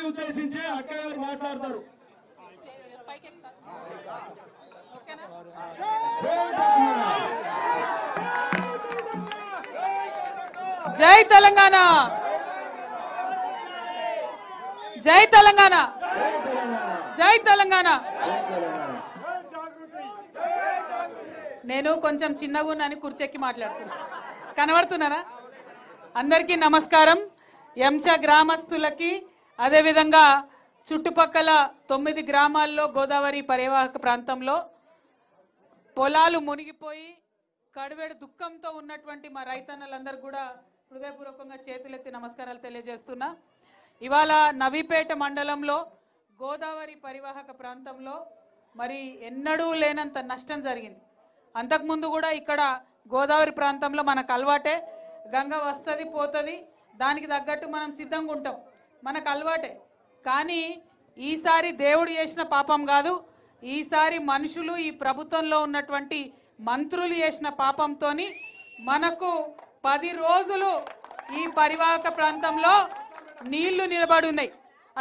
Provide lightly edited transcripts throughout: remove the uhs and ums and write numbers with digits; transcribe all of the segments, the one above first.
అందరినీ ఉద్దేశించి అక్క గారు మాట్లాడతారు. జై తెలంగాణ, జై తెలంగాణ, జై తెలంగాణ. నేను కొంచెం చిన్నగా ఉన్నాను, కుర్చెక్కి మాట్లాడుతున్నా. కనబడుతున్నారా? అందరికీ నమస్కారం. ఎంచ గ్రామస్తులకి, అదేవిధంగా చుట్టుపక్కల 9 గ్రామాల్లో గోదావరి పరివాహక ప్రాంతంలో పొలాలు మునిగిపోయి కడువేడు దుఃఖంతో ఉన్నటువంటి మా రైతన్నలందరూ కూడా హృదయపూర్వకంగా చేతులెత్తి నమస్కారాలు తెలియజేస్తున్నా. ఇవాళ నవీపేట మండలంలో గోదావరి పరివాహక ప్రాంతంలో మరి ఎన్నడూ లేనంత నష్టం జరిగింది. అంతకుముందు కూడా ఇక్కడ గోదావరి ప్రాంతంలో మనకు అలవాటే, గంగ వస్తుంది పోతుంది, దానికి తగ్గట్టు మనం సిద్ధంగా ఉంటాం, మనకు అలవాటే. కానీ ఈసారి దేవుడు చేసిన పాపం కాదు, ఈసారి మనుషులు, ఈ ప్రభుత్వంలో ఉన్నటువంటి మంత్రులు చేసిన పాపంతోని మనకు 10 రోజులు ఈ పరివాహక ప్రాంతంలో నీళ్లు నిలబడి ఉన్నాయి.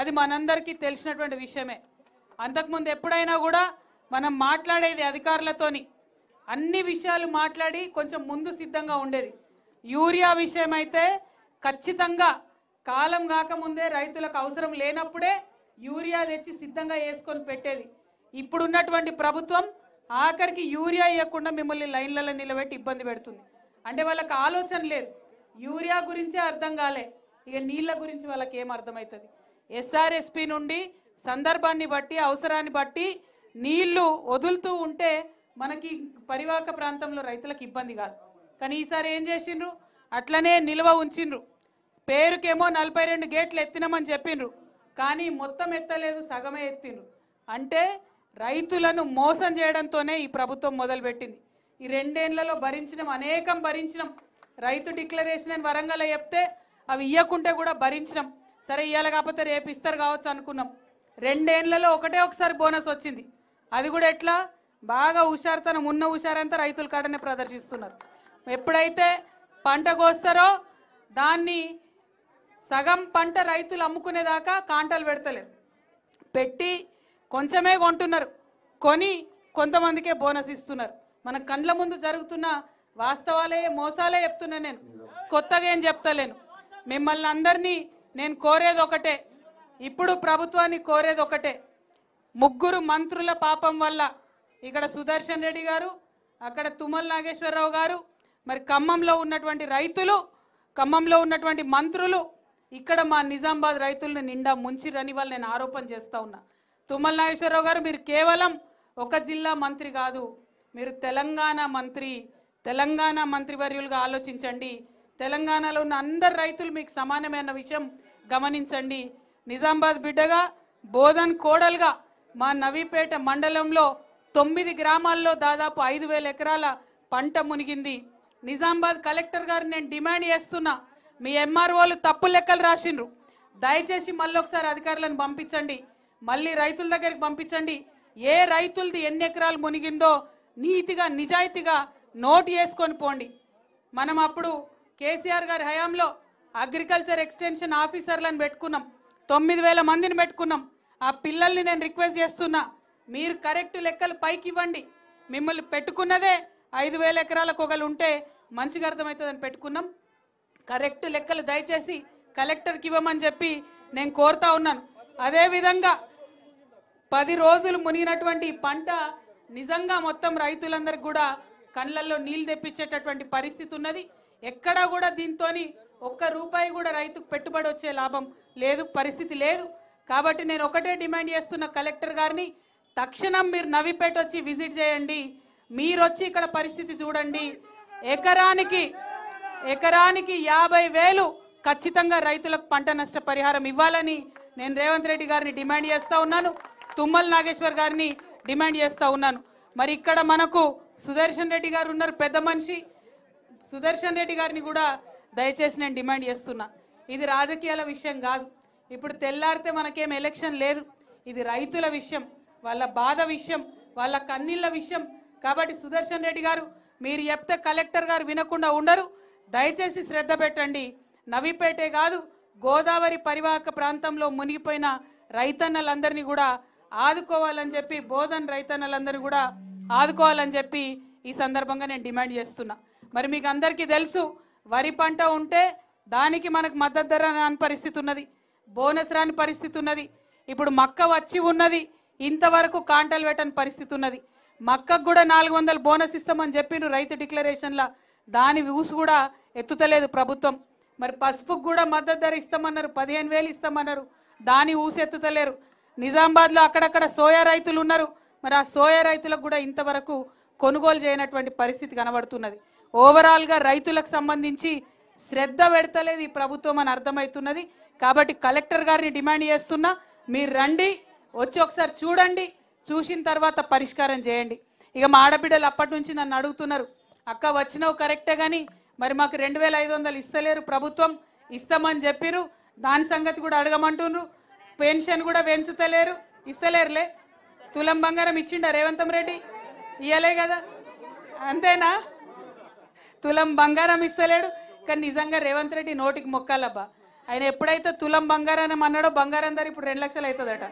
అది మనందరికీ తెలిసినటువంటి విషయమే. అంతకుముందు ఎప్పుడైనా కూడా మనం మాట్లాడేది అధికారులతోని అన్ని విషయాలు మాట్లాడి కొంచెం ముందు సిద్ధంగా ఉండేది. యూరియా విషయం అయితే ఖచ్చితంగా కాలం కాకముందే రైతులకు అవసరం లేనప్పుడే యూరియా తెచ్చి సిద్ధంగా వేసుకొని పెట్టేది. ఇప్పుడున్నటువంటి ప్రభుత్వం ఆఖరికి యూరియా ఇవ్వకుండా మిమ్మల్ని లైన్లలో నిలబెట్టి ఇబ్బంది పెడుతుంది. అంటే వాళ్ళకి ఆలోచన లేదు, యూరియా గురించే అర్థం కాలే, ఇక నీళ్ళ గురించి వాళ్ళకి ఏం అర్థమవుతుంది. ఎస్ఆర్ఎస్పి నుండి సందర్భాన్ని బట్టి, అవసరాన్ని బట్టి నీళ్లు వదులుతూ ఉంటే మనకి పరివాహక ప్రాంతంలో రైతులకు ఇబ్బంది కాదు. కానీ ఈసారి ఏం చేసిండ్రు, అట్లనే నిల్వ ఉంచిండ్రు. పేరుకేమో 42 గేట్లు ఎత్తినామని చెప్పిండ్రు, కానీ మొత్తం ఎత్తలేదు, సగమే ఎత్తిండ్రు. అంటే రైతులను మోసం చేయడంతోనే ఈ ప్రభుత్వం మొదలుపెట్టింది. ఈ 2 ఏళ్లలో భరించినాం, అనేకం భరించినాం. రైతు డిక్లరేషన్ అని వరంగల్ చెప్తే అవి ఇయ్యకుంటే కూడా భరించినాం. సరే ఇయ్యాల కాకపోతే రేపు ఇస్తారు కావచ్చు అనుకున్నాం. 2 ఏళ్లలో ఒకసారి బోనస్ వచ్చింది. అది కూడా ఎట్లా, బాగా హుషారుతనం ఉన్న హుషారంతా రైతుల కాడనే ప్రదర్శిస్తున్నారు. ఎప్పుడైతే పంట కోస్తారో దాన్ని సగం పంట రైతులు అమ్ముకునేదాకా కాంటలు పెడతలేరు, పెట్టి కొంచెమే కొంటున్నారు, కొని కొంతమందికే బోనస్ ఇస్తున్నారు. మన కండ్ల ముందు జరుగుతున్న వాస్తవాలే, మోసాలే చెప్తున్నా. నేను కొత్తగా ఏం చెప్తలేను. మిమ్మల్ని అందరినీ నేను కోరేది ఒకటే, ఇప్పుడు ప్రభుత్వాన్ని కోరేది ఒకటే. 3 మంత్రుల పాపం వల్ల ఇక్కడ సుదర్శన్ రెడ్డి గారు, అక్కడ తుమ్మల నాగేశ్వరరావు గారు, మరి ఖమ్మంలో ఉన్నటువంటి రైతులు, ఖమ్మంలో ఉన్నటువంటి మంత్రులు ఇక్కడ మా నిజామాబాద్ రైతులను నిండా ముంచిరని వాళ్ళు నేను ఆరోపణ చేస్తా ఉన్నా. తుమ్మల నాగేశ్వరరావు గారు, మీరు కేవలం ఒక జిల్లా మంత్రి కాదు, మీరు తెలంగాణ మంత్రి, తెలంగాణ మంత్రివర్యులుగా ఆలోచించండి. తెలంగాణలో ఉన్న అందరు రైతులు మీకు సమానమైన విషయం గమనించండి. నిజామాబాద్ బిడ్డగా, బోధన్ కోడలుగా మా నవీపేట మండలంలో 9 గ్రామాల్లో దాదాపు 5,000 ఎకరాల పంట మునిగింది. నిజామాబాద్ కలెక్టర్ గారు నేను డిమాండ్ చేస్తున్నా, మీ ఎంఆర్ఓలు తప్పు లెక్కలు రాసిండ్రు, దయచేసి మళ్ళీ ఒకసారి అధికారులను పంపించండి, మళ్ళీ రైతుల దగ్గరికి పంపించండి. ఏ రైతులది ఎన్ని ఎకరాలు మునిగిందో నీతిగా నిజాయితీగా నోట్ చేసుకొని పోండి. మనం అప్పుడు కేసీఆర్ గారి హయాంలో అగ్రికల్చర్ ఎక్స్టెన్షన్ ఆఫీసర్లను పెట్టుకున్నాం, 9,000 మందిని పెట్టుకున్నాం. ఆ పిల్లల్ని నేను రిక్వెస్ట్ చేస్తున్నా, మీరు కరెక్ట్ లెక్కలు పైకి ఇవ్వండి. మిమ్మల్ని పెట్టుకున్నదే 5,000 ఎకరాలకు ఒకళ్ళు ఉంటే మంచిగా అర్థమవుతుందని పెట్టుకున్నాం. కరెక్ట్ లెక్కలు దయచేసి కలెక్టర్కి ఇవ్వమని చెప్పి నేను కోరుతా ఉన్నాను. అదేవిధంగా 10 రోజులు మునిగినటువంటి పంట నిజంగా మొత్తం రైతులందరికీ కూడా కళ్ళల్లో నీళ్లు తెప్పించేటటువంటి పరిస్థితి ఉన్నది. ఎక్కడా కూడా దీంతోని ₹1 కూడా రైతుకు పెట్టుబడి వచ్చే లాభం లేదు, పరిస్థితి లేదు. కాబట్టి నేను ఒకటే డిమాండ్ చేస్తున్న కలెక్టర్ గారిని, తక్షణం మీరు నవీపేట వచ్చి విజిట్ చేయండి, మీరు వచ్చి ఇక్కడ పరిస్థితి చూడండి. ఎకరానికి 50,000 ఖచ్చితంగా రైతులకు పంట నష్ట పరిహారం ఇవ్వాలని నేను రేవంత్ రెడ్డి గారిని డిమాండ్ చేస్తా ఉన్నాను, తుమ్మల నాగేశ్వర్ గారిని డిమాండ్ చేస్తా ఉన్నాను. మరి ఇక్కడ మనకు సుదర్శన్ రెడ్డి గారు ఉన్నారు, పెద్ద మనిషి. సుదర్శన్ రెడ్డి గారిని కూడా దయచేసి నేను డిమాండ్ చేస్తున్నా, ఇది రాజకీయాల విషయం కాదు. ఇప్పుడు తెల్లారితే మనకేం ఎలక్షన్ లేదు, ఇది రైతుల విషయం, వాళ్ళ బాధ విషయం, వాళ్ళ కన్నీళ్ళ విషయం. కాబట్టి సుదర్శన్ రెడ్డి గారు, మీరు చెప్తే కలెక్టర్ గారు వినకుండా ఉండరు, దయచేసి శ్రద్ధ పెట్టండి. నవీపేటే కాదు, గోదావరి పరివాహక ప్రాంతంలో మునిగిపోయిన రైతన్నలందరినీ కూడా ఆదుకోవాలని చెప్పి, బోధన్ రైతన్నలందరినీ కూడా ఆదుకోవాలని చెప్పి ఈ సందర్భంగా నేను డిమాండ్ చేస్తున్నా. మరి మీకు అందరికీ తెలుసు, వరి పంట ఉంటే దానికి మనకు మద్దతు ధర రాని పరిస్థితి ఉన్నది, బోనస్ రాని పరిస్థితి ఉన్నది. ఇప్పుడు మక్క వచ్చి ఉన్నది, ఇంతవరకు కాంటలు పెట్టని పరిస్థితి ఉన్నది. మక్కకు కూడా 400 బోనస్ ఇస్తామని చెప్పిండ్రు రైతు డిక్లరేషన్లా, దాని ఊసు కూడా ఎత్తుతలేదు ప్రభుత్వం. మరి పసుపుకు కూడా మద్దతు ధర ఇస్తామన్నారు, 15,000 ఇస్తామన్నారు, దాని ఊసు ఎత్తుతలేరు. నిజామాబాద్లో అక్కడక్కడ సోయా రైతులు ఉన్నారు, మరి ఆ సోయా రైతులకు కూడా ఇంతవరకు కొనుగోలు చేయనటువంటి పరిస్థితి కనబడుతున్నది. ఓవరాల్గా రైతులకు సంబంధించి శ్రద్ధ పెడతలేదు ఈ ప్రభుత్వం అని అర్థమవుతున్నది. కాబట్టి కలెక్టర్ గారిని డిమాండ్ చేస్తున్నా, మీరు రండి, వచ్చి ఒకసారి చూడండి, చూసిన తర్వాత పరిష్కారం చేయండి. ఇక మా ఆడబిడ్డలు అప్పటి నుంచి నన్ను అడుగుతున్నారు, అక్క వచ్చినావు కరెక్టే కానీ మరి మాకు 2,500 ఇస్తలేరు, ప్రభుత్వం ఇస్తామని చెప్పిరు, దాని సంగతి కూడా అడగమంటున్నారు. పెన్షన్ కూడా పెంచుతలేరు, ఇస్తలేరులే. తులం బంగారం ఇచ్చిండా రేవంత్ రెడ్డి? ఇయ్యలే కదా, అంతేనా? తులం బంగారం ఇస్తలేడు. కానీ నిజంగా రేవంత్ రెడ్డి నోటికి మొక్కాలబ్బా, ఆయన ఎప్పుడైతే తులం బంగారం అన్నాడో బంగారం ధర ఇప్పుడు 2 లక్షలు అవుతుందట.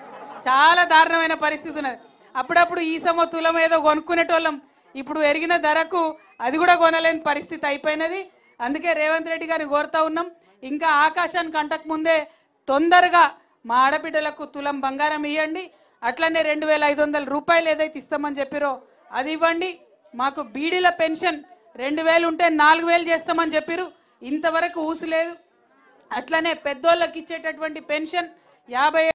చాలా దారుణమైన పరిస్థితి ఉన్నది. అప్పుడప్పుడు ఈ సమో తులం ఏదో కొనుక్కునేటోళ్ళం, ఇప్పుడు ఎరిగిన ధరకు అది కూడా కొనలేని పరిస్థితి అయిపోయినది. అందుకే రేవంత్ రెడ్డి గారిని కోరుతా ఉన్నాం, ఇంకా ఆకాశానికి అంటకు ముందే తొందరగా మా ఆడబిడ్డలకు తులం బంగారం ఇవ్వండి. అట్లనే 2,500 రూపాయలు ఏదైతే ఇస్తామని చెప్పారో అది ఇవ్వండి. మాకు బీడీల పెన్షన్ 2,000 ఉంటే 4,000 చేస్తామని చెప్పారు, ఇంతవరకు ఊసు లేదు. అట్లనే పెద్దోళ్ళకి ఇచ్చేటటువంటి పెన్షన్ 50